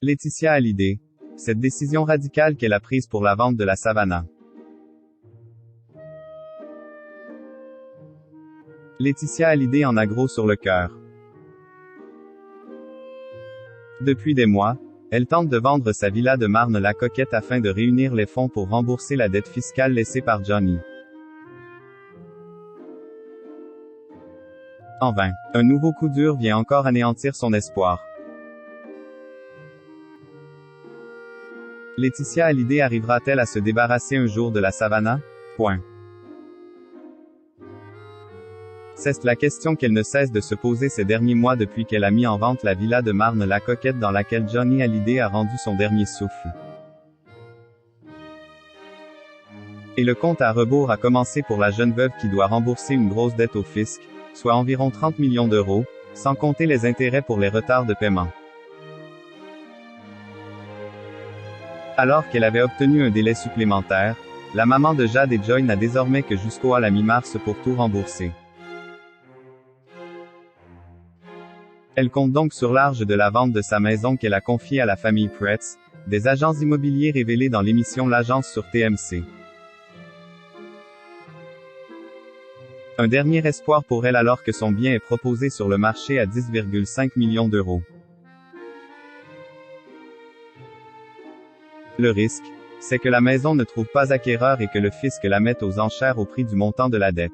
Laetitia Hallyday. Cette décision radicale qu'elle a prise pour la vente de la Savannah. Laetitia Hallyday en a gros sur le cœur. Depuis des mois, elle tente de vendre sa villa de Marne-la-Coquette afin de réunir les fonds pour rembourser la dette fiscale laissée par Johnny. En vain. Un nouveau coup dur vient encore anéantir son espoir. Laetitia Hallyday arrivera-t-elle à se débarrasser un jour de la Savannah? C'est la question qu'elle ne cesse de se poser ces derniers mois depuis qu'elle a mis en vente la villa de Marne-la-Coquette dans laquelle Johnny Hallyday a rendu son dernier souffle. Et le compte à rebours a commencé pour la jeune veuve qui doit rembourser une grosse dette au fisc, soit environ 30 millions d'euros, sans compter les intérêts pour les retards de paiement. Alors qu'elle avait obtenu un délai supplémentaire, la maman de Jade et Joy n'a désormais que jusqu'au à la mi-mars pour tout rembourser. Elle compte donc sur l'argent de la vente de sa maison qu'elle a confiée à la famille Pretz, des agents immobiliers révélés dans l'émission L'Agence sur TMC. Un dernier espoir pour elle alors que son bien est proposé sur le marché à 10,5 millions d'euros. Le risque, c'est que la maison ne trouve pas acquéreur et que le fisc la mette aux enchères au prix du montant de la dette.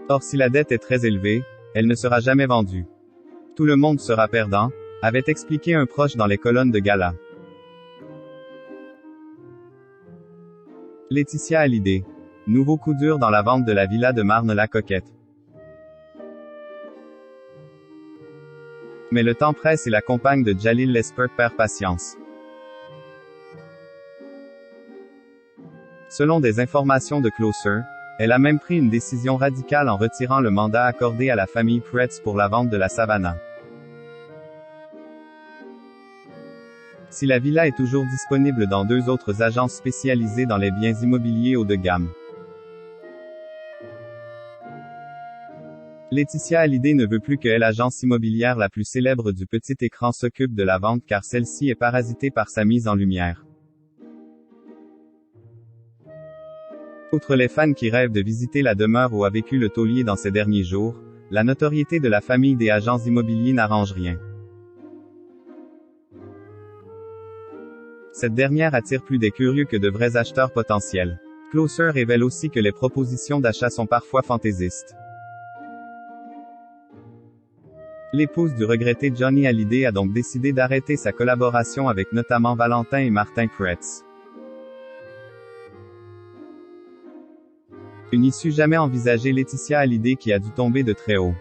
Or si la dette est très élevée, elle ne sera jamais vendue. Tout le monde sera perdant, avait expliqué un proche dans les colonnes de Gala. Laetitia Hallyday. Nouveau coup dur dans la vente de la villa de Marne-la-Coquette. Mais le temps presse et la compagne de Jalil Lesper perd patience. Selon des informations de Closer, elle a même pris une décision radicale en retirant le mandat accordé à la famille Pretz pour la vente de la Savannah. Si la villa est toujours disponible dans 2 autres agences spécialisées dans les biens immobiliers haut de gamme. Laetitia Hallyday ne veut plus que l'agence immobilière la plus célèbre du petit écran s'occupe de la vente car celle-ci est parasitée par sa mise en lumière. Outre les fans qui rêvent de visiter la demeure où a vécu le taulier dans ces derniers jours, la notoriété de la famille des agents immobiliers n'arrange rien. Cette dernière attire plus des curieux que de vrais acheteurs potentiels. Closer révèle aussi que les propositions d'achat sont parfois fantaisistes. L'épouse du regretté Johnny Hallyday a donc décidé d'arrêter sa collaboration avec notamment Valentin et Martin Pretz. Une issue jamais envisagée. Laetitia Hallyday qui a dû tomber de très haut.